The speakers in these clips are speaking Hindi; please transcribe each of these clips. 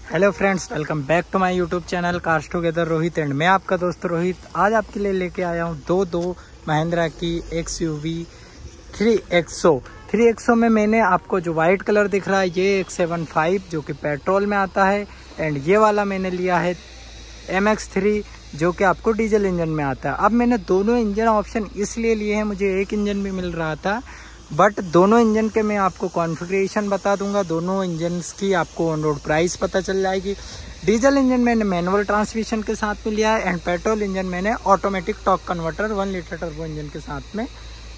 Hello friends, welcome back to my YouTube channel cars together Rohit and मैं आपका दोस्त रोहित। आज आपके लिए लेके आया हूँ दो महिंद्रा की XUV 3XO में मैंने आपको जो वाइट कलर दिख रहा है ये X75 जो कि पेट्रोल में आता है, एंड ये वाला मैंने लिया है MX3 जो कि आपको डीजल इंजन में आता है। अब मैंने दोनों इंजन ऑप्शन इसलिए लिए हैं, मुझे एक इंजन भी मिल रहा था बट दोनों इंजन के मैं आपको कॉन्फ़िगरेशन बता दूंगा, दोनों इंजन की आपको ऑन रोड प्राइस पता चल जाएगी। डीजल इंजन मैंने मैनुअल ट्रांसमिशन के साथ में लिया है एंड पेट्रोल इंजन मैंने automatic torque converter 1 litre turbo engine के साथ में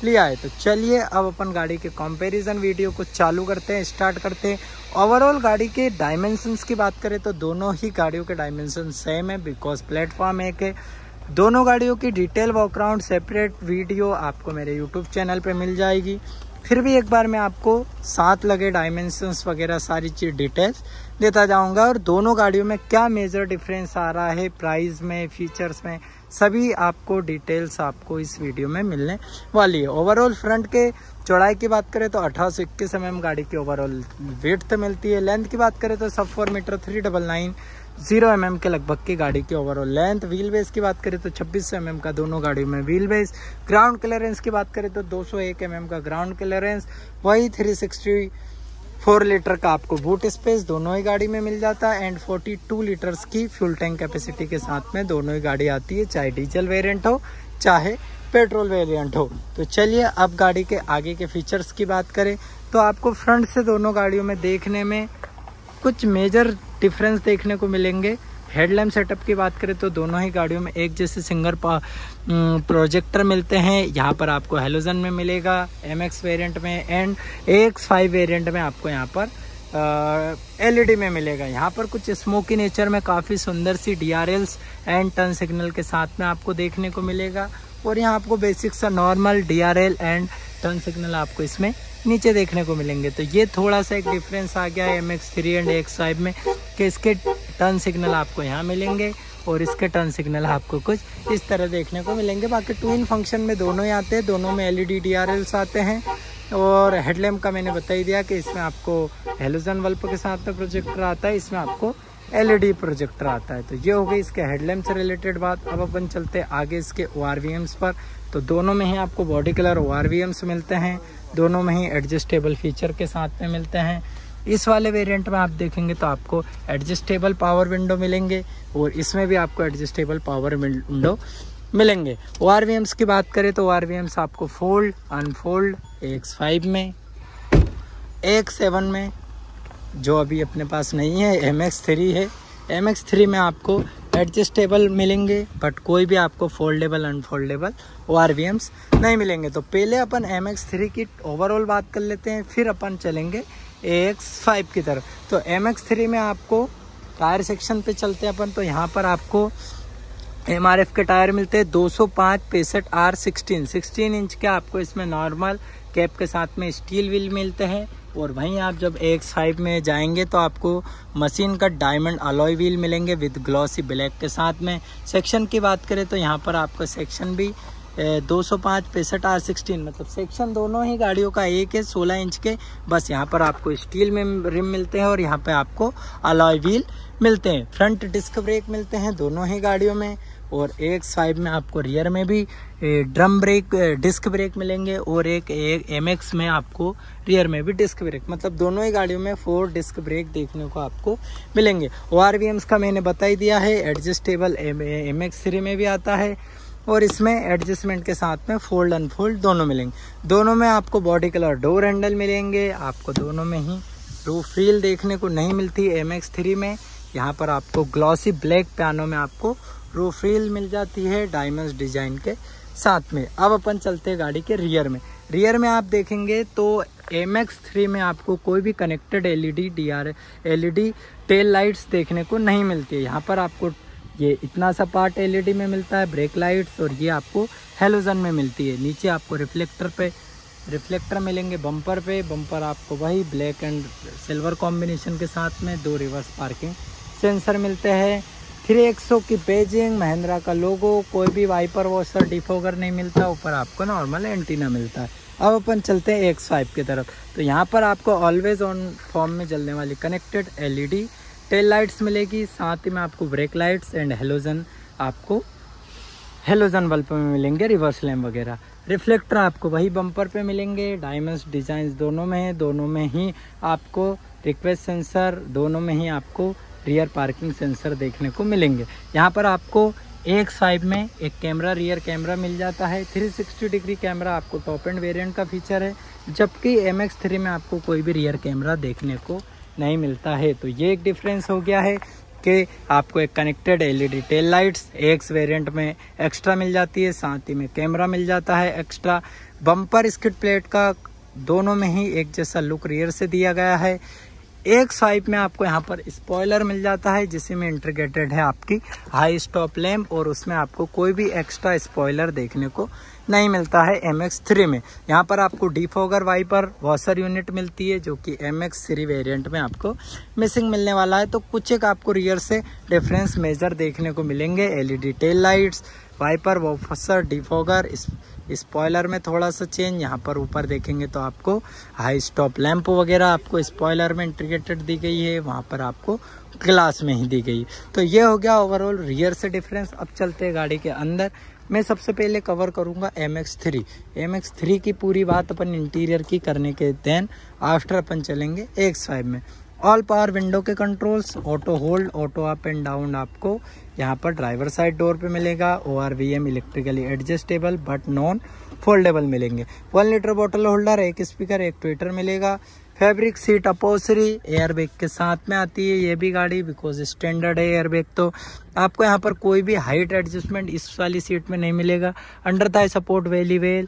लिया है। तो चलिए अब अपन गाड़ी के कंपैरिजन वीडियो को चालू करते हैं, स्टार्ट करते हैं। ओवरऑल गाड़ी के डायमेंशंस की बात करें तो दोनों ही गाड़ियों के डायमेंशन सेम है, बिकॉज प्लेटफॉर्म एक है। दोनों गाड़ियों की डिटेल वॉकअराउंड सेपरेट वीडियो आपको मेरे यूट्यूब चैनल पे मिल जाएगी। फिर भी एक बार मैं आपको साथ लगे डायमेंशंस वगैरह सारी चीज़ डिटेल्स देता जाऊंगा और दोनों गाड़ियों में क्या मेजर डिफरेंस आ रहा है प्राइस में, फीचर्स में, सभी आपको डिटेल्स आपको इस वीडियो में मिलने वाली है। ओवरऑल फ्रंट के चौड़ाई की बात करें तो 1821 mm गाड़ी की ओवरऑल विड्थ मिलती है। लेंथ की बात करें तो सब 4 मीटर 3990 mm के लगभग की गाड़ी की ओवरऑल लेंथ। व्हील बेस की बात करें तो 2600 mm का दोनों गाड़ियों में व्हील बेस। ग्राउंड क्लियरेंस की बात करें तो 201 mm का ग्राउंड क्लियरेंस, वही 364 लीटर का आपको बूट स्पेस दोनों ही गाड़ी में मिल जाता है एंड 42 लीटर्स की फ्यूल टैंक कैपेसिटी के साथ में दोनों ही गाड़ी आती है, चाहे डीजल वेरिएंट हो चाहे पेट्रोल वेरिएंट हो। तो चलिए अब गाड़ी के आगे के फीचर्स की बात करें तो आपको फ्रंट से दोनों गाड़ियों में देखने में कुछ मेजर डिफरेंस देखने को मिलेंगे। हेडलैम्प सेटअप की बात करें तो दोनों ही गाड़ियों में एक जैसे सिंगल प्रोजेक्टर मिलते हैं। यहाँ पर आपको हेलोजन में मिलेगा MX वेरिएंट में एंड AX5 वेरिएंट में आपको यहाँ पर LED में मिलेगा। यहाँ पर कुछ स्मोकी नेचर में काफ़ी सुंदर सी DRLs एंड टर्न सिग्नल के साथ में आपको देखने को मिलेगा और यहाँ आपको बेसिक सा normal DRL and turn signal आपको इसमें नीचे देखने को मिलेंगे। तो ये थोड़ा सा एक डिफरेंस आ गया है MX3 एंड AX5 में कि इसके टर्न सिग्नल आपको यहाँ मिलेंगे और इसके टर्न सिग्नल आपको कुछ इस तरह देखने को मिलेंगे। बाकी ट्विन फंक्शन में दोनों ही आते हैं, दोनों में LED DRLs आते हैं और हेडलैम्प का मैंने बता ही दिया कि इसमें आपको हेलोजन बल्ब के साथ में प्रोजेक्टर आता है, इसमें आपको LED प्रोजेक्टर आता है। तो ये हो गई इसके हेडलैम्प से रिलेटेड बात। अब अपन चलते हैं आगे इसके ORVMs पर। तो दोनों में ही आपको बॉडी कलर ORVMs मिलते हैं, दोनों में ही एडजस्टेबल फीचर के साथ में मिलते हैं। इस वाले वेरिएंट में आप देखेंगे तो आपको एडजस्टेबल पावर विंडो मिलेंगे और इसमें भी आपको एडजस्टेबल पावर विंडो मिलेंगे। ORVMs की बात करें तो ORVMs आपको फोल्ड, अनफोल्ड AX5 में, AX7 में जो अभी अपने पास नहीं है MX3 है। MX3 में आपको एडजस्टेबल मिलेंगे बट कोई भी आपको फोल्डेबल अनफोल्डेबल ORVMs नहीं मिलेंगे। तो पहले अपन MX3 की ओवरऑल बात कर लेते हैं, फिर अपन चलेंगे AX5 की तरफ। तो MX3 में आपको टायर सेक्शन पे चलते हैं अपन। तो यहाँ पर आपको MRF के टायर मिलते हैं 205/65R 16 इंच के आपको इसमें नॉर्मल कैप के साथ में स्टील व्हील मिलते हैं और वहीं आप जब AX5 में जाएंगे तो आपको मशीन का डायमंड अलॉय व्हील मिलेंगे विद ग्लॉसी ब्लैक के साथ में। सेक्शन की बात करें तो यहाँ पर आपका सेक्शन भी 205/65R 16 मतलब सेक्शन दोनों ही गाड़ियों का एक है 16 इंच के, बस यहाँ पर आपको स्टील में रिम मिलते हैं और यहाँ पे आपको अलॉय व्हील मिलते हैं। फ्रंट डिस्क ब्रेक मिलते हैं दोनों ही गाड़ियों में और AX5 में आपको रियर में भी ड्रम ब्रेक डिस्क ब्रेक मिलेंगे और एक MX में आपको रियर में भी डिस्क ब्रेक, मतलब दोनों ही गाड़ियों में 4 डिस्क ब्रेक देखने को आपको मिलेंगे। ORVMs का मैंने बता ही दिया है, एडजस्टेबल MX3 में भी आता है और इसमें एडजस्टमेंट के साथ में फोल्ड अनफोल्ड दोनों मिलेंगे। दोनों में आपको बॉडी कलर डोर हैंडल मिलेंगे, आपको दोनों में ही रूफ रील देखने को नहीं मिलती MX3 में। यहाँ पर आपको ग्लॉसी ब्लैक पियानो में आपको रूफ रील मिल जाती है डायमंड्स डिजाइन के साथ में। अब अपन चलते हैं गाड़ी के रियर में। रियर में आप देखेंगे तो MX3 में आपको कोई भी कनेक्टेड LED टेल लाइट्स देखने को नहीं मिलती है। यहाँ पर आपको ये इतना सा पार्ट LED में मिलता है, ब्रेक लाइट्स, और ये आपको हेलोजन में मिलती है। नीचे आपको रिफ्लेक्टर मिलेंगे बम्पर पे। बम्पर आपको वही ब्लैक एंड सिल्वर कॉम्बिनेशन के साथ में 2 रिवर्स पार्किंग सेंसर मिलते हैं। 3XO की पेजिंग, महिंद्रा का लोगो, कोई भी वाइपर वॉशर डिफोगर नहीं मिलता, ऊपर आपको नॉर्मल एंटीना मिलता है। अब अपन चलते हैं AX5 की तरफ। तो यहाँ पर आपको ऑलवेज ऑन फॉर्म में जलने वाली कनेक्टेड LED टेल लाइट्स मिलेगी, साथ ही में आपको ब्रेक लाइट्स एंड हेलोजन आपको हेलोजन बल्ब में मिलेंगे, रिवर्स लैम्प वगैरह। रिफ्लेक्टर आपको वही बम्पर पे मिलेंगे, डायमंड्स डिजाइन दोनों में है, दोनों में ही आपको रिक्वेस्ट सेंसर, दोनों में ही आपको रियर पार्किंग सेंसर देखने को मिलेंगे। यहाँ पर आपको AX5 में एक कैमरा, रियर कैमरा मिल जाता है। 360 डिग्री कैमरा आपको टॉप एंड वेरिएंट का फीचर है, जबकि MX3 में आपको कोई भी रियर कैमरा देखने को नहीं मिलता है। तो ये एक डिफरेंस हो गया है कि आपको एक connected LED tail lights AX variant में एक्स्ट्रा मिल जाती है, साथ ही में कैमरा मिल जाता है एक्स्ट्रा। बम्पर स्किड प्लेट का दोनों में ही एक जैसा लुक रियर से दिया गया है। AX5 में आपको यहाँ पर स्पॉइलर मिल जाता है, जिसमें इंटीग्रेटेड है आपकी हाई स्टॉप लैम्प, और उसमें आपको कोई भी एक्स्ट्रा स्पॉइलर देखने को नहीं मिलता है MX3 में। यहाँ पर आपको डिफॉगर वाइपर वॉशर यूनिट मिलती है, जो कि MX3 वेरिएंट में आपको मिसिंग मिलने वाला है। तो कुछ एक आपको रियर से डिफरेंस मेजर देखने को मिलेंगे। LED tail lights, wiper, washer, defogger, spoiler में थोड़ा सा चेंज। यहाँ पर ऊपर देखेंगे तो आपको हाई स्टॉप लैंप वगैरह आपको स्पॉइलर में इंटीग्रेटेड दी गई है, वहाँ पर आपको ग्लास में ही दी गई। तो ये हो गया ओवरऑल रियर से डिफरेंस। अब चलते हैं गाड़ी के अंदर। मैं सबसे पहले कवर करूँगा MX3 की पूरी बात अपन इंटीरियर की करने के देन आफ्टर अपन चलेंगे AX5 में। ऑल पावर विंडो के controls, auto hold, auto up and down आपको यहाँ पर ड्राइवर साइड डोर पे मिलेगा। ORVM electrically adjustable but non foldable मिलेंगे। 1 लीटर बोतल होल्डर, एक स्पीकर, एक ट्विटर मिलेगा। फैब्रिक सीट अपोसरी एयरबैग के साथ में आती है ये भी गाड़ी, बिकॉज स्टैंडर्ड है एयरबैग। तो आपको यहाँ पर कोई भी हाइट एडजस्टमेंट इस वाली सीट में नहीं मिलेगा। अंडर थाई सपोर्ट वेली वेल,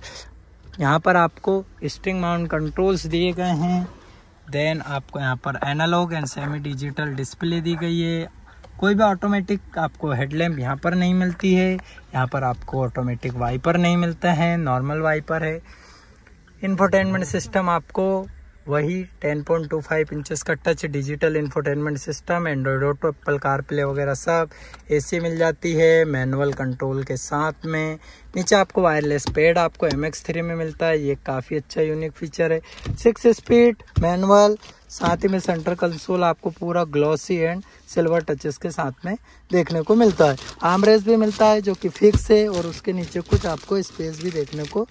यहाँ पर आपको स्ट्रिंग माउंट कंट्रोल्स दिए गए हैं। देन आपको यहाँ पर analogue and semi digital display दी गई है। कोई भी ऑटोमेटिक आपको हेडलैम्प यहाँ पर नहीं मिलती है। यहाँ पर आपको ऑटोमेटिक वाइपर नहीं मिलता है, नॉर्मल वाइपर है। इंफोटेनमेंट सिस्टम आपको वही 10.25 इंचेस का touch digital infotainment system, Android auto, Apple CarPlay वगैरह सब। AC मिल जाती है मैनुअल कंट्रोल के साथ में। नीचे आपको वायरलेस पैड आपको MX3 में मिलता है, ये काफ़ी अच्छा यूनिक फीचर है। 6 स्पीड मैनुअल, साथ ही में सेंटर कंसोल आपको पूरा ग्लॉसी एंड सिल्वर टचेस के साथ में देखने को मिलता है। आर्मरेस्ट भी मिलता है जो कि फिक्स है, और उसके नीचे कुछ आपको स्पेस भी देखने को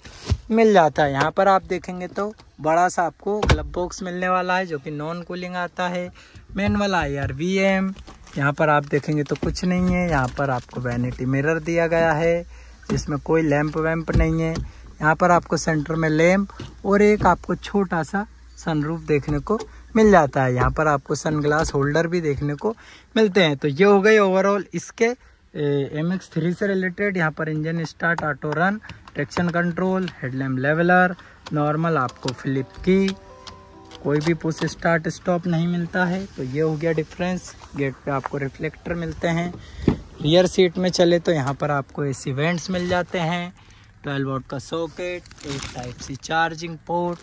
मिल जाता है। यहाँ पर आप देखेंगे तो बड़ा सा आपको ग्लब बॉक्स मिलने वाला है, जो कि नॉन कूलिंग आता है। मैनुअल IRVM, यहाँ पर आप देखेंगे तो कुछ नहीं है। यहाँ पर आपको वैनिटी मिरर दिया गया है, जिसमें कोई लैंप वैम्प नहीं है। यहाँ पर आपको सेंटर में लैंप और एक आपको छोटा सा सनरूफ देखने को मिल जाता है। यहाँ पर आपको सनग्लास होल्डर भी देखने को मिलते हैं। तो ये हो गई ओवरऑल इसके MX3 से रिलेटेड। यहाँ पर engine start, auto run, traction control, headlamp leveller, normal आपको फ्लिप की, कोई भी पुश स्टार्ट स्टॉप नहीं मिलता है। तो ये हो गया डिफरेंस। गेट पे आपको रिफ्लेक्टर मिलते हैं। रियर सीट में चले तो यहाँ पर आपको AC वेंट्स मिल जाते हैं, 12 वोल्ट का सॉकेट, एक Type-C चार्जिंग पोर्ट।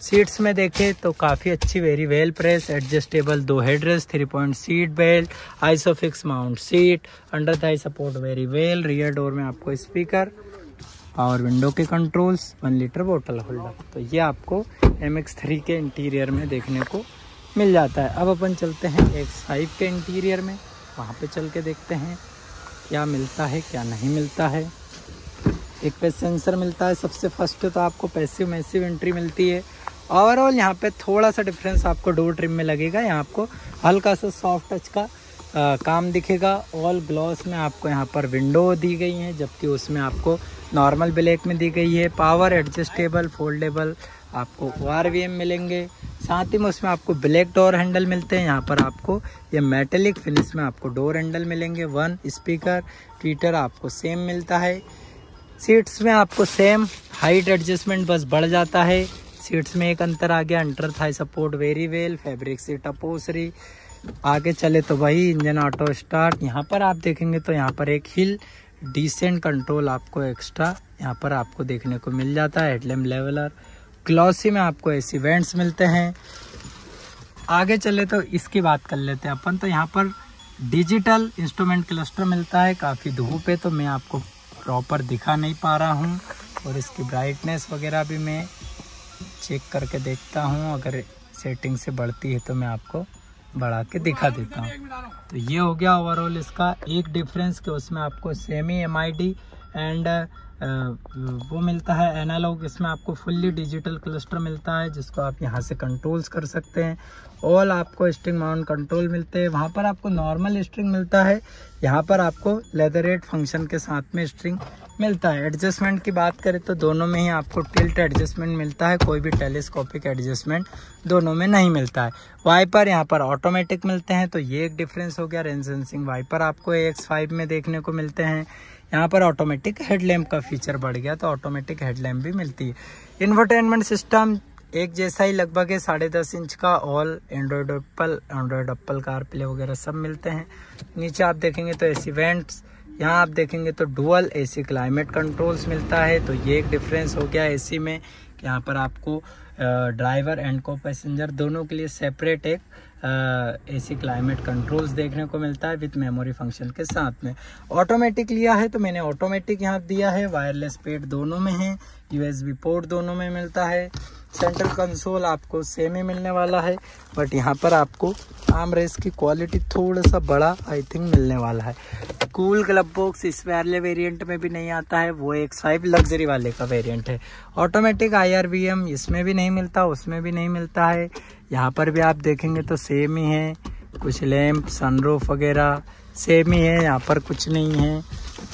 सीट्स में देखें तो काफ़ी अच्छी very well press, adjustable 2 headrest, 3 point seat belt, isofix mount seat, under thigh support very well. Rear door में आपको स्पीकर, पावर विंडो के कंट्रोल्स, 1 लीटर बोतल होल्डर। तो ये आपको MX3 के इंटीरियर में देखने को मिल जाता है। अब अपन चलते हैं AX5 के इंटीरियर में, वहाँ पे चल के देखते हैं क्या मिलता है क्या नहीं मिलता है। एक पे सेंसर मिलता है सबसे फर्स्ट, तो आपको पैसिव मैसिव एंट्री मिलती है। ओवरऑल यहाँ पे थोड़ा सा डिफरेंस आपको डोर ट्रिम में लगेगा। यहाँ आपको हल्का सा सॉफ्ट टच का काम दिखेगा। ऑल ग्लॉस में आपको यहाँ पर विंडो दी गई है, जबकि उसमें आपको नॉर्मल ब्लैक में दी गई है। पावर एडजस्टेबल फोल्डेबल आपको ORVM मिलेंगे। साथ ही में उसमें आपको ब्लैक डोर हैंडल मिलते हैं। यहाँ पर आपको ये मेटेलिक फिनिश में आपको डोर हैंडल मिलेंगे। 1 स्पीकर, ट्विटर आपको सेम मिलता है। सीट्स में आपको सेम हाइट एडजस्टमेंट बस बढ़ जाता है। सीट्स में एक अंतर आ गया, under thigh support very well, fabric seat upholstery. आगे चले तो वही इंजन ऑटो स्टार्ट। यहाँ पर आप देखेंगे तो यहाँ पर एक हिल डिसेंट कंट्रोल आपको एक्स्ट्रा यहाँ पर आपको देखने को मिल जाता है। हेडलैम्प लेवलर, ग्लॉसी में आपको AC वेंट्स मिलते हैं। आगे चले तो इसकी बात कर लेते हैं अपन। तो यहाँ पर डिजिटल इंस्ट्रूमेंट क्लस्टर मिलता है। काफ़ी धूप है तो मैं आपको प्रॉपर दिखा नहीं पा रहा हूँ, और इसकी ब्राइटनेस वगैरह भी मैं चेक करके देखता हूँ। अगर सेटिंग से बढ़ती है तो मैं आपको बढ़ा के दिखा देता हूँ। तो ये हो गया ओवरऑल इसका एक डिफरेंस कि उसमें आपको सेमी MID एंड वो मिलता है एनालॉग, इसमें आपको फुल्ली डिजिटल क्लस्टर मिलता है जिसको आप यहाँ से कंट्रोल्स कर सकते हैं। ऑल आपको स्ट्रिंग माउंट कंट्रोल मिलते हैं। वहाँ पर आपको नॉर्मल स्ट्रिंग मिलता है, यहाँ पर आपको लेदरेट फंक्शन के साथ में स्ट्रिंग मिलता है। एडजस्टमेंट की बात करें तो दोनों में ही आपको टिल्ट एडजस्टमेंट मिलता है, कोई भी टेलीस्कोपिक एडजस्टमेंट दोनों में नहीं मिलता है। वाइपर यहाँ पर ऑटोमेटिक मिलते हैं, तो ये एक डिफरेंस हो गया। रेन सेंसिंग वाइपर आपको AX5 में देखने को मिलते हैं। यहाँ पर ऑटोमेटिक हेडलैम्प का फीचर बढ़ गया, तो ऑटोमेटिक हेडलैम्प भी मिलती है। इन्फोटेनमेंट सिस्टम एक जैसा ही लगभग है, 10.5 इंच का। ऑल एंड्रॉयड एप्पल कारप्ले वगैरह सब मिलते हैं। नीचे आप देखेंगे तो AC वेंट्स, यहाँ आप देखेंगे तो डुअल AC क्लाइमेट कंट्रोल्स मिलता है। तो ये एक डिफरेंस हो गया AC में कि यहाँ पर आपको ड्राइवर एंड को पैसेंजर दोनों के लिए सेपरेट एक AC क्लाइमेट कंट्रोल्स देखने को मिलता है विथ मेमोरी फंक्शन के साथ में। ऑटोमेटिक लिया है तो मैंने ऑटोमेटिक यहाँ दिया है। वायरलेस पेड दोनों में है, USB पोर्ट दोनों में मिलता है। सेंट्रल कंसोल आपको सेम ही मिलने वाला है, बट यहाँ पर आपको आर्म रेस्ट की क्वालिटी थोड़ा सा बड़ा आई थिंक मिलने वाला है। कूल क्लब बॉक्स इस वाले वेरिएंट में भी नहीं आता है, वो AX5 लग्जरी वाले का वेरिएंट है। ऑटोमेटिक IRVM इसमें भी नहीं मिलता, उसमें भी नहीं मिलता है। यहाँ पर भी आप देखेंगे तो सेम ही है, कुछ लैंप सनरूफ वगैरह सेम ही है, यहाँ पर कुछ नहीं है।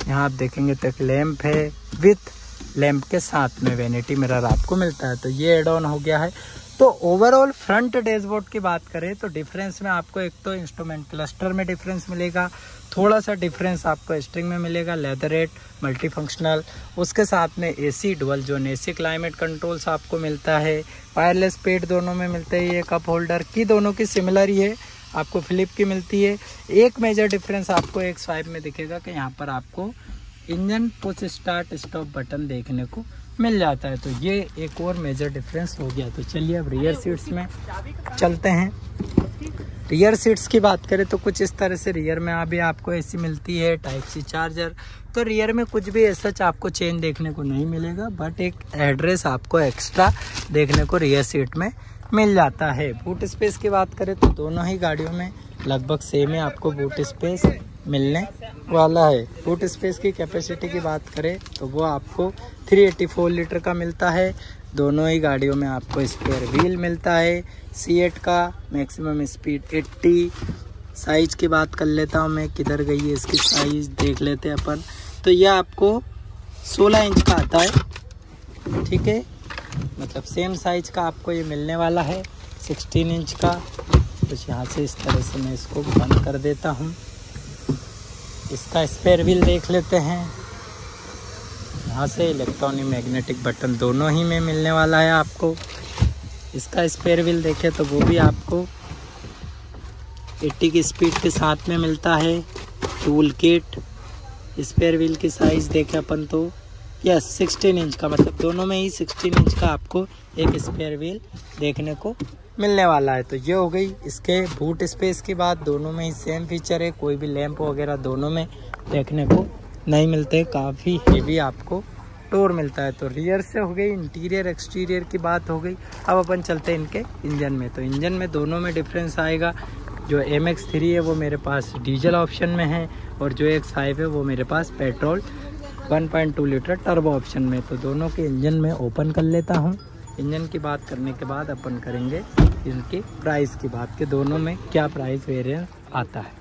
यहाँ आप देखेंगे तो एक लैंप है विथ लैंप के साथ में वैनिटी मिरर आपको मिलता है। तो ये एड ऑन हो गया है। तो ओवरऑल फ्रंट डैशबोर्ड की बात करें तो डिफरेंस में आपको एक तो इंस्ट्रूमेंट क्लस्टर में डिफरेंस मिलेगा, थोड़ा सा डिफरेंस आपको स्ट्रिंग में मिलेगा, लेदरेट मल्टी फंक्शनल, उसके साथ में AC dual zone AC climate controls आपको मिलता है। वायरलेस पेड दोनों में मिलते हैं। ये कप होल्डर की दोनों की सिमिलर ही है, आपको फ्लिप की मिलती है। एक मेजर डिफरेंस आपको AX5 में दिखेगा कि यहाँ पर आपको engine push start stop button देखने को मिल जाता है। तो ये एक और मेजर डिफरेंस हो गया। तो चलिए अब रियर सीट्स में चलते हैं। रियर सीट्स की बात करें तो कुछ इस तरह से रियर में अभी आपको AC मिलती है, Type-C चार्जर। तो रियर में कुछ भी ऐसा आपको चेंज देखने को नहीं मिलेगा, बट एक एड्रेस आपको एक्स्ट्रा देखने को रियर सीट में मिल जाता है। बूट स्पेस की बात करें तो दोनों ही गाड़ियों में लगभग सेम है आपको बूट स्पेस मिलने वाला है। बूट स्पेस की कैपेसिटी की बात करें तो वो आपको 384 लीटर का मिलता है। दोनों ही गाड़ियों में आपको स्पेयर व्हील मिलता है। C8 का मैक्सिमम स्पीड 80। साइज की बात कर लेता हूँ मैं, किधर गई है इसकी साइज देख लेते हैं अपन। तो यह आपको 16 इंच का आता है, ठीक है, मतलब सेम साइज का आपको ये मिलने वाला है 16 इंच का। तो यहाँ से इस तरह से मैं इसको बंद कर देता हूँ। इसका स्पेयर व्हील देख लेते हैं। यहाँ से इलेक्ट्रॉनिक मैग्नेटिक बटन दोनों ही में मिलने वाला है आपको। इसका स्पेयर व्हील देखें तो वो भी आपको 80 की स्पीड के साथ में मिलता है। टूल किट स्पेयर व्हील की साइज देखें अपन तो यस 16 इंच का, मतलब दोनों में ही 16 इंच का आपको एक स्पेयर व्हील देखने को मिलने वाला है। तो ये हो गई इसके बूट स्पेस की बात। दोनों में ही सेम फीचर है, कोई भी लैंप वगैरह दोनों में देखने को नहीं मिलते। काफ़ी हेवी आपको डोर मिलता है। तो रियर से हो गई, इंटीरियर एक्सटीरियर की बात हो गई। अब अपन चलते हैं इनके इंजन में। तो इंजन में दोनों में डिफरेंस आएगा। जो MX3 है वो मेरे पास डीजल ऑप्शन में है, और जो AX5 है वो मेरे पास पेट्रोल 1.2 लीटर टर्बो ऑप्शन में। तो दोनों के इंजन में ओपन कर लेता हूँ। इंजन की बात करने के बाद अपन करेंगे इनकी प्राइस की बात कि दोनों में क्या प्राइस वेरिएंट आता है।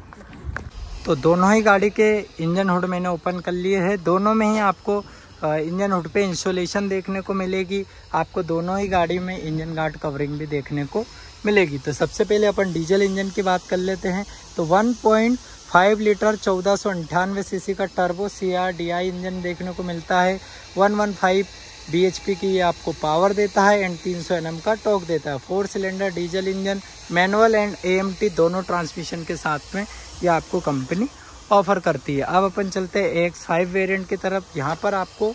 तो दोनों ही गाड़ी के इंजन हुड मैंने ओपन कर लिए हैं। दोनों में ही आपको इंजन हुड पे इंस्टॉलेशन देखने को मिलेगी। आपको दोनों ही गाड़ी में इंजन गार्ड कवरिंग भी देखने को मिलेगी। तो सबसे पहले अपन डीजल इंजन की बात कर लेते हैं। तो 1.5 लीटर 1498 सीसी का टर्बो CRDI इंजन देखने को मिलता है। 115 bhp की ये आपको पावर देता है एंड 300 Nm का टॉर्क देता है। 4 cylinder diesel engine manual and AMT दोनों ट्रांसमिशन के साथ में ये आपको कंपनी ऑफर करती है। अब अपन चलते हैं AX5 वेरिएंट की तरफ। यहाँ पर आपको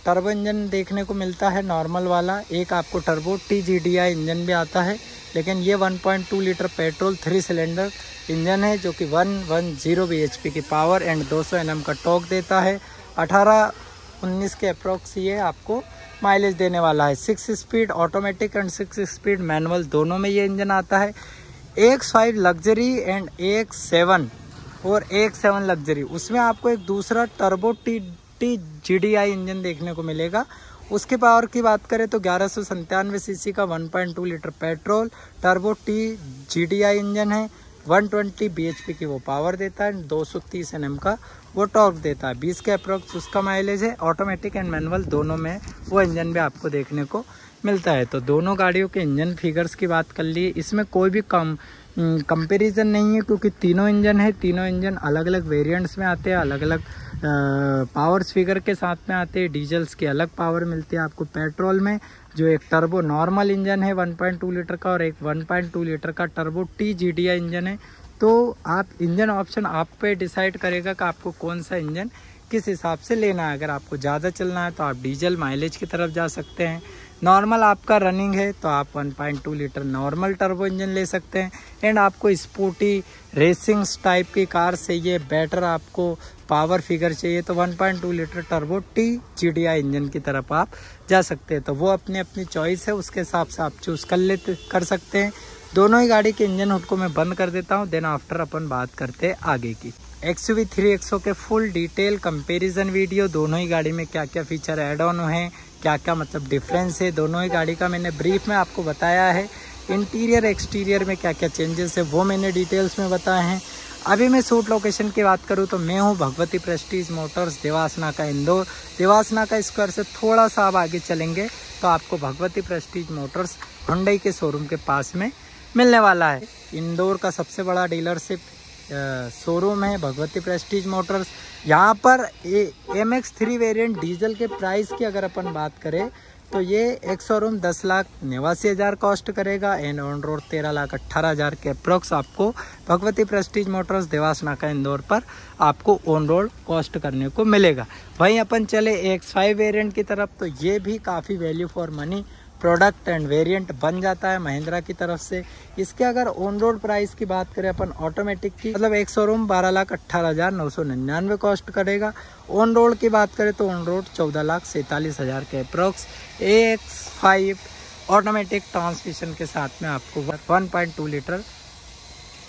टर्बो इंजन देखने को मिलता है नॉर्मल वाला। एक आपको टर्बो TGDI इंजन भी आता है, लेकिन ये 1.2 लीटर पेट्रोल 3 सिलेंडर इंजन है जो कि 110 bhp की पावर एंड 200 Nm का टॉर्क देता है। 18-19 के अप्रोक्स ये आपको माइलेज देने वाला है। 6 speed automatic and 6 speed manual दोनों में ये इंजन आता है। AX5 लग्जरी एंड AX7 और AX7 लग्जरी, उसमें आपको एक दूसरा टर्बो टी GDI इंजन देखने को मिलेगा। उसके पावर की बात करें तो 1197 सीसी का 1.2 litre petrol turbo T GDI engine है। 120 bhp की वो पावर देता है, 230 Nm का वो टॉर्क देता है, 20 के अप्रोक्स उसका माइलेज है। ऑटोमेटिक एंड मैनुअल दोनों में वो इंजन भी आपको देखने को मिलता है। तो दोनों गाड़ियों के इंजन फिगर्स की बात कर ली, इसमें कोई भी कंपैरिजन नहीं है, क्योंकि तीनों इंजन है, तीनों इंजन अलग अलग वेरिएंट्स में आते हैं, अलग अलग पावर फिगर के साथ में आते हैं। डीजल्स की अलग पावर मिलती है आपको पेट्रोल में, जो एक टर्बो नॉर्मल इंजन है 1.2 लीटर का और एक 1.2 लीटर का टर्बो टी GDI इंजन है। तो आप इंजन ऑप्शन आप पे डिसाइड करेगा कि आपको कौन सा इंजन किस हिसाब से लेना है। अगर आपको ज़्यादा चलना है तो आप डीजल माइलेज की तरफ जा सकते हैं। नॉर्मल आपका रनिंग है तो आप 1.2 लीटर नॉर्मल टर्बो इंजन ले सकते हैं। एंड आपको स्पोर्टी रेसिंग टाइप की कार से ये बेटर आपको पावर फिगर चाहिए तो 1.2 litre turbo T GDI engine की तरफ आप जा सकते हैं। तो वो अपनी अपनी चॉइस है, उसके हिसाब से आप चूज़ कर सकते हैं। दोनों ही गाड़ी के इंजन हुड को मैं बंद कर देता हूँ, देन आफ्टर अपन बात करते हैं आगे की। XUV 3XO के फुल डिटेल कंपैरिजन वीडियो, दोनों ही गाड़ी में क्या क्या फीचर ऐड ऑन हैं, क्या क्या मतलब डिफरेंस है दोनों ही गाड़ी का, मैंने ब्रीफ में आपको बताया है। इंटीरियर एक्सटीरियर में क्या क्या चेंजेस है वो मैंने डिटेल्स में बताए हैं। अभी मैं शूट लोकेशन की बात करूँ तो मैं हूँ भगवती प्रेस्टीज मोटर्स, देवासना का इंदौर। देवासना का स्क्वायर से थोड़ा सा आप आगे चलेंगे तो आपको भगवती प्रेस्टीज मोटर्स हुंडई के शोरूम के पास में मिलने वाला है। इंदौर का सबसे बड़ा डीलरशिप शोरूम है भगवती प्रेस्टीज मोटर्स। यहाँ पर MX3 वेरिएंट डीजल के प्राइस की अगर अपन बात करें तो ये एक शोरूम 10,89,000 कॉस्ट करेगा एंड ऑन रोड 13,18,000 के अप्रोक्स आपको भगवती प्रेस्टीज मोटर्स देवासना का इंदौर पर आपको ऑन रोड कॉस्ट करने को मिलेगा। वहीं अपन चले AX5 वेरिएंट की तरफ, तो ये भी काफ़ी value for money product end variant बन जाता है महिंद्रा की तरफ से। इसके अगर ऑन रोड प्राइस की बात करें अपन ऑटोमेटिक की, मतलब एक शोरूम 12,18,999 कॉस्ट करेगा। ऑन रोड की बात करें तो ऑन रोड 14,47,000 के अप्रोक्स AX5 ऑटोमेटिक ट्रांसमिशन के साथ में आपको 1.2 लीटर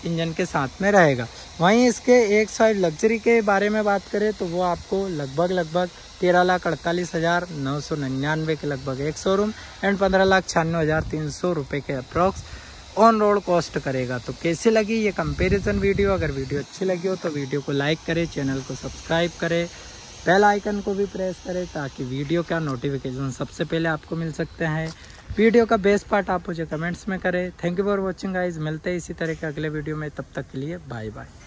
इंजन के साथ में रहेगा। वहीं इसके AX5 लग्जरी के बारे में बात करें तो वो आपको लगभग 13,48,999 के लगभग एक शोरूम एंड 15,96,300 रुपये के अप्रॉक्स ऑन रोड कॉस्ट करेगा। तो कैसी लगी ये कंपैरिजन वीडियो? अगर वीडियो अच्छी लगी हो तो वीडियो को लाइक करें, चैनल को सब्सक्राइब करें, बेल आइकन को भी प्रेस करें ताकि वीडियो का नोटिफिकेशन सबसे पहले आपको मिल सकते हैं। वीडियो का बेस्ट पार्ट आप मुझे कमेंट्स में करें। Thank you for watching guys, मिलते हैं इसी तरह के अगले वीडियो में, तब तक के लिए बाय बाय।